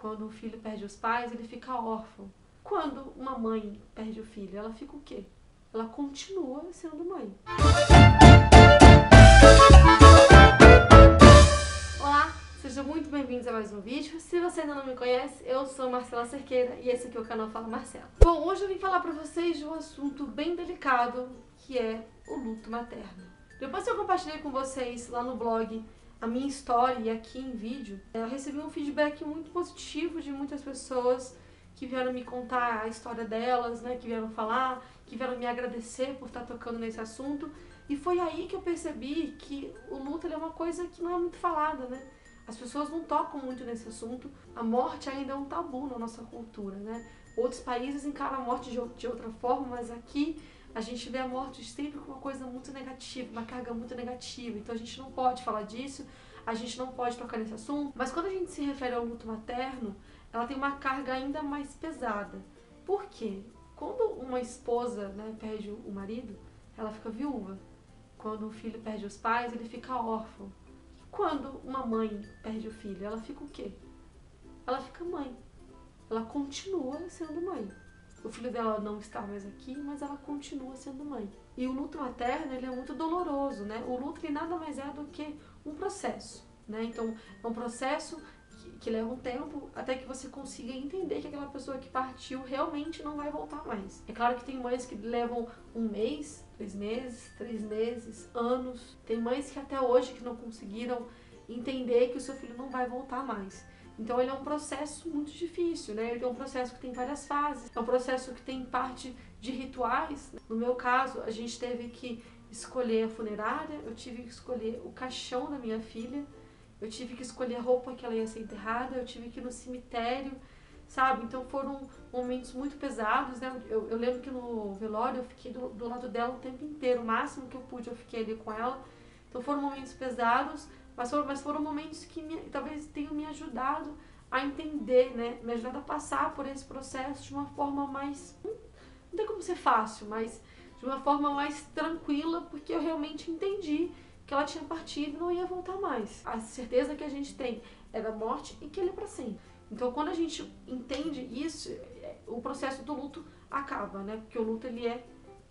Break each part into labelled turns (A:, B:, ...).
A: Quando o filho perde os pais, ele fica órfão. Quando uma mãe perde o filho, ela fica o quê? Ela continua sendo mãe. Olá, sejam muito bem-vindos a mais um vídeo. Se você ainda não me conhece, eu sou Marcela Cerqueira e esse aqui é o canal Fala Marcela. Bom, hoje eu vim falar pra vocês de um assunto bem delicado, que é o luto materno. Depois que eu compartilhei com vocês lá no blog a minha história e aqui em vídeo, eu recebi um feedback muito positivo de muitas pessoas que vieram me contar a história delas, né, que vieram falar, que vieram me agradecer por estar tocando nesse assunto. E foi aí que eu percebi que o luto é uma coisa que não é muito falada, né? As pessoas não tocam muito nesse assunto. A morte ainda é um tabu na nossa cultura, né? Outros países encaram a morte de outra forma, mas aqui a gente vê a morte sempre com uma coisa muito negativa, uma carga muito negativa. Então a gente não pode falar disso, a gente não pode tocar nesse assunto. Mas quando a gente se refere ao luto materno, ela tem uma carga ainda mais pesada. Por quê? Quando uma esposa, né, perde o marido, ela fica viúva. Quando o filho perde os pais, ele fica órfão. E quando uma mãe perde o filho, ela fica o quê? Ela fica mãe. Ela continua sendo mãe. O filho dela não está mais aqui, mas ela continua sendo mãe. E o luto materno, ele é muito doloroso, né? O luto, ele nada mais é do que um processo, né? Então, é um processo que leva um tempo até que você consiga entender que aquela pessoa que partiu realmente não vai voltar mais. É claro que tem mães que levam um mês, 3 meses, anos. Tem mães que até hoje que não conseguiram entender que o seu filho não vai voltar mais. Então ele é um processo muito difícil, né? Ele é um processo que tem várias fases, é um processo que tem parte de rituais. No meu caso, a gente teve que escolher a funerária, eu tive que escolher o caixão da minha filha, eu tive que escolher a roupa que ela ia ser enterrada, eu tive que ir no cemitério, sabe? Então foram momentos muito pesados, né? Eu lembro que no velório eu fiquei do lado dela o tempo inteiro, o máximo que eu pude eu fiquei ali com ela. Então foram momentos pesados, mas foram momentos que talvez tenham me ajudado a entender, né? Me ajudado a passar por esse processo de uma forma mais... Não tem como ser fácil, mas de uma forma mais tranquila, porque eu realmente entendi que ela tinha partido e não ia voltar mais. A certeza que a gente tem é da morte e que ele é para sempre. Então, quando a gente entende isso, o processo do luto acaba, né? Porque o luto, ele é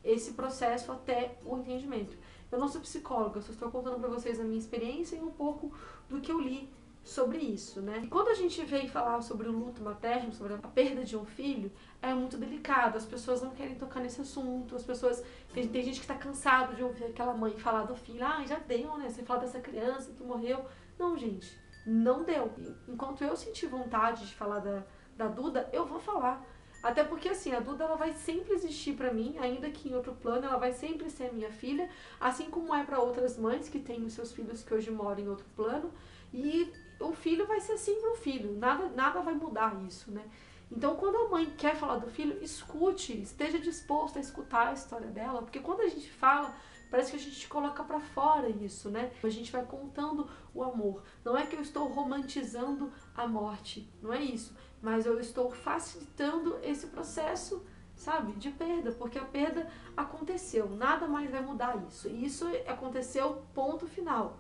A: esse processo até o entendimento. Eu não sou psicóloga, eu só estou contando para vocês a minha experiência e um pouco do que eu li sobre isso, né? E quando a gente veio falar sobre o luto materno, sobre a perda de um filho, é muito delicado. As pessoas não querem tocar nesse assunto, as pessoas... Tem gente que tá cansado de ouvir aquela mãe falar do filho, já deu, né? Você fala dessa criança que morreu. Não, gente, não deu. Enquanto eu senti vontade de falar da Duda, eu vou falar. Até porque, assim, a Duda, ela vai sempre existir pra mim, ainda que em outro plano, ela vai sempre ser minha filha, assim como é pra outras mães que têm os seus filhos que hoje moram em outro plano, e o filho vai ser sempre um filho, nada vai mudar isso, né? Então, quando a mãe quer falar do filho, escute, esteja disposto a escutar a história dela, porque quando a gente fala, parece que a gente coloca pra fora isso, né? A gente vai contando o amor. Não é que eu estou romantizando a morte, não é isso, mas eu estou facilitando esse processo, sabe, de perda, porque a perda aconteceu, nada mais vai mudar isso. E isso aconteceu, ponto final.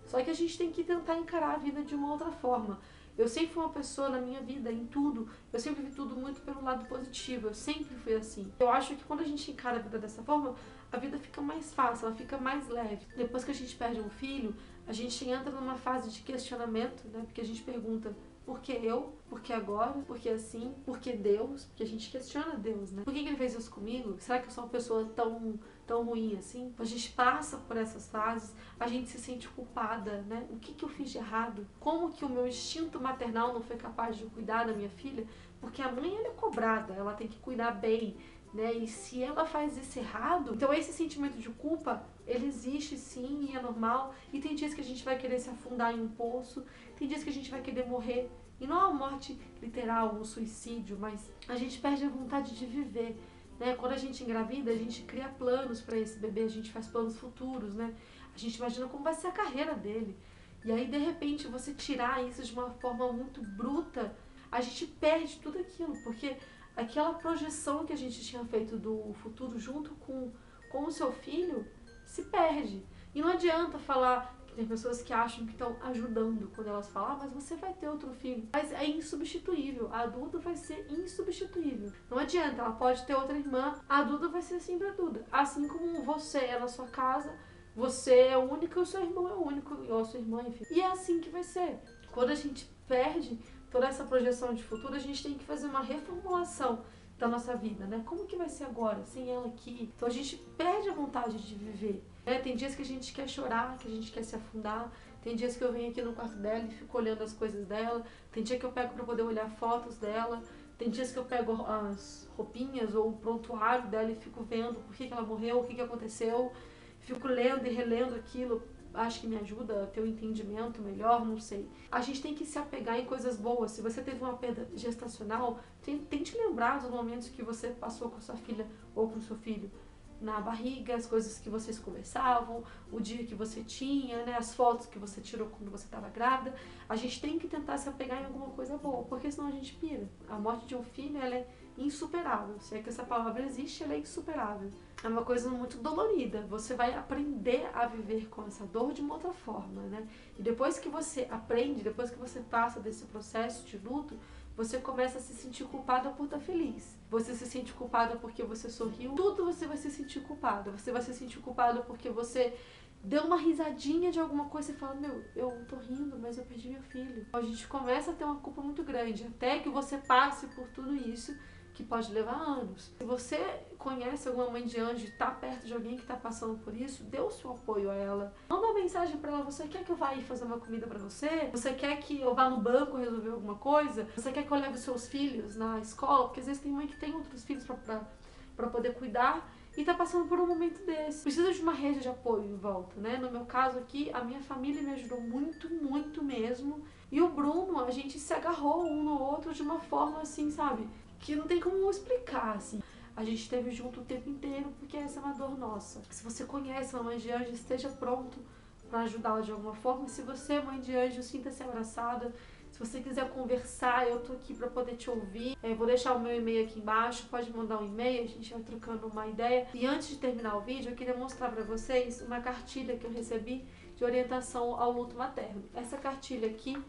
A: Só que a gente tem que tentar encarar a vida de uma outra forma. Eu sempre fui uma pessoa na minha vida, em tudo, eu sempre vi tudo muito pelo lado positivo, eu sempre fui assim. Eu acho que quando a gente encara a vida dessa forma, a vida fica mais fácil, ela fica mais leve. Depois que a gente perde um filho, a gente entra numa fase de questionamento, né? Porque a gente pergunta, por que eu? Por que agora? Por que assim? Por que Deus? Porque a gente questiona Deus, né? Por que ele fez isso comigo? Será que eu sou uma pessoa tão ruim assim? A gente passa por essas fases, a gente se sente culpada, né? O que eu fiz de errado? Como que o meu instinto maternal não foi capaz de cuidar da minha filha? Porque a mãe, ela é cobrada, ela tem que cuidar bem, né? E se ela faz isso errado, então esse sentimento de culpa, ele existe sim e é normal. E tem dias que a gente vai querer se afundar em um poço, tem dias que a gente vai querer morrer. E não é uma morte literal, um suicídio, mas a gente perde a vontade de viver, né? Quando a gente engravida, a gente cria planos para esse bebê, a gente faz planos futuros, né? A gente imagina como vai ser a carreira dele. E aí, de repente, você tirar isso de uma forma muito bruta, a gente perde tudo aquilo, porque aquela projeção que a gente tinha feito do futuro junto com o seu filho se perde. E não adianta falar Tem pessoas que acham que estão ajudando quando elas falam, mas você vai ter outro filho. Mas é insubstituível. A Duda vai ser insubstituível. Não adianta, ela pode ter outra irmã, a Duda vai ser sempre a Duda. Assim como você é na sua casa, você é única e o seu irmão é único, ou a sua irmã, enfim. E é assim que vai ser. Quando a gente perde toda essa projeção de futuro, a gente tem que fazer uma reformulação da nossa vida, né? Como que vai ser agora, sem ela aqui? Então a gente perde a vontade de viver, né? Tem dias que a gente quer chorar, que a gente quer se afundar. Tem dias que eu venho aqui no quarto dela e fico olhando as coisas dela. Tem dia que eu pego pra poder olhar fotos dela. Tem dias que eu pego as roupinhas ou o prontuário dela e fico vendo por que ela morreu, o que aconteceu. Fico lendo e relendo aquilo. Acho que me ajuda a ter um entendimento melhor, não sei. A gente tem que se apegar em coisas boas. Se você teve uma perda gestacional, tente lembrar dos momentos que você passou com sua filha ou com seu filho na barriga, as coisas que vocês conversavam, o dia que você tinha, né, as fotos que você tirou quando você estava grávida. A gente tem que tentar se apegar em alguma coisa boa, porque senão a gente pira. A morte de um filho, ela é insuperável. Se é que essa palavra existe, ela é insuperável. É uma coisa muito dolorida. Você vai aprender a viver com essa dor de uma outra forma, né? E depois que você aprende, depois que você passa desse processo de luto, você começa a se sentir culpada por estar feliz. Você se sente culpada porque você sorriu. Tudo você vai se sentir culpada. Você vai se sentir culpada porque você deu uma risadinha de alguma coisa e fala, meu, eu tô rindo, mas eu perdi meu filho. A gente começa a ter uma culpa muito grande, até que você passe por tudo isso, que pode levar anos. Se você conhece alguma mãe de anjo e tá perto de alguém que tá passando por isso, dê o seu apoio a ela. Manda uma mensagem pra ela, você quer que eu vá aí fazer uma comida pra você? Você quer que eu vá no banco resolver alguma coisa? Você quer que eu leve os seus filhos na escola? Porque às vezes tem mãe que tem outros filhos pra poder cuidar e tá passando por um momento desse. Precisa de uma rede de apoio em volta, né? No meu caso aqui, a minha família me ajudou muito, muito mesmo. E o Bruno, a gente se agarrou um no outro de uma forma assim, sabe? Que não tem como explicar, assim. A gente esteve junto o tempo inteiro porque essa é uma dor nossa. Se você conhece uma mãe de anjo, esteja pronto para ajudá-la de alguma forma. Se você é mãe de anjo, sinta-se abraçada. Se você quiser conversar, eu tô aqui para poder te ouvir. Vou deixar o meu e-mail aqui embaixo, pode mandar um e-mail, a gente vai trocando uma ideia. E antes de terminar o vídeo, eu queria mostrar para vocês uma cartilha que eu recebi de orientação ao luto materno. Essa cartilha aqui,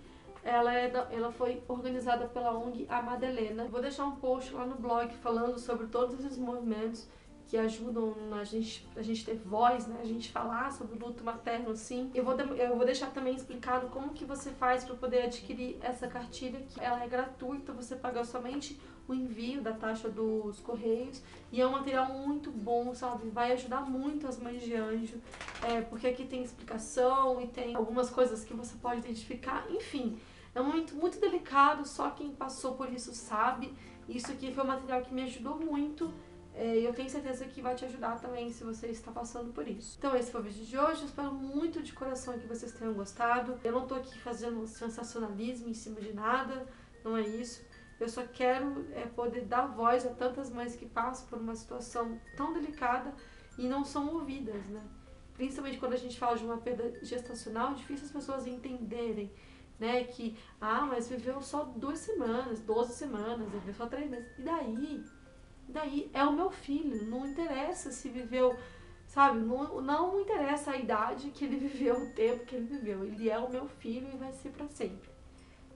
A: ela foi organizada pela ONG A Madalena. Vou deixar um post lá no blog falando sobre todos esses movimentos que ajudam a gente ter voz, né? A gente falar sobre o luto materno, sim. Eu vou deixar também explicado como que você faz para poder adquirir essa cartilha, que ela é gratuita, você paga somente o envio da taxa dos correios, e é um material muito bom, sabe? Vai ajudar muito as mães de anjo, porque aqui tem explicação e tem algumas coisas que você pode identificar, enfim. É um momento muito delicado, só quem passou por isso sabe. Isso aqui foi um material que me ajudou muito. E eu tenho certeza que vai te ajudar também se você está passando por isso. Então esse foi o vídeo de hoje, eu espero muito de coração que vocês tenham gostado. Eu não tô aqui fazendo sensacionalismo em cima de nada, não é isso. Eu só quero poder dar voz a tantas mães que passam por uma situação tão delicada e não são ouvidas, né? Principalmente quando a gente fala de uma perda gestacional, é difícil as pessoas entenderem, né, que, mas viveu só 2 semanas, 12 semanas, viveu só 3 meses, e daí? Daí é o meu filho, não interessa se viveu, sabe, não interessa a idade que ele viveu, o tempo que ele viveu, ele é o meu filho e vai ser pra sempre,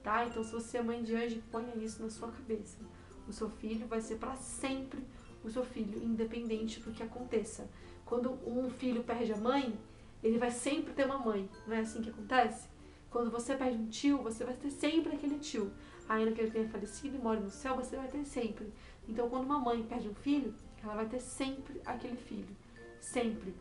A: tá? Então se você é mãe de anjo, ponha isso na sua cabeça, o seu filho vai ser pra sempre o seu filho, independente do que aconteça. Quando um filho perde a mãe, ele vai sempre ter uma mãe, não é assim que acontece? Quando você perde um tio, você vai ter sempre aquele tio. Ainda que ele tenha falecido e mora no céu, você vai ter sempre. Então, quando uma mãe perde um filho, ela vai ter sempre aquele filho. Sempre.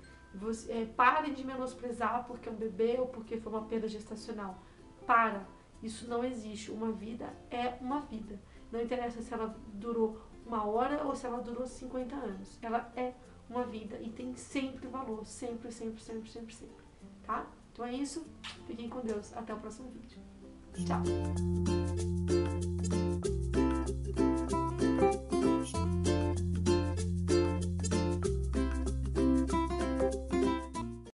A: Parem de menosprezar porque é um bebê ou porque foi uma perda gestacional. Para. Isso não existe. Uma vida é uma vida. Não interessa se ela durou 1 hora ou se ela durou 50 anos. Ela é uma vida e tem sempre valor. Sempre, sempre, sempre, sempre, sempre. Tá? Então é isso. Fiquem com Deus. Até o próximo vídeo. Tchau!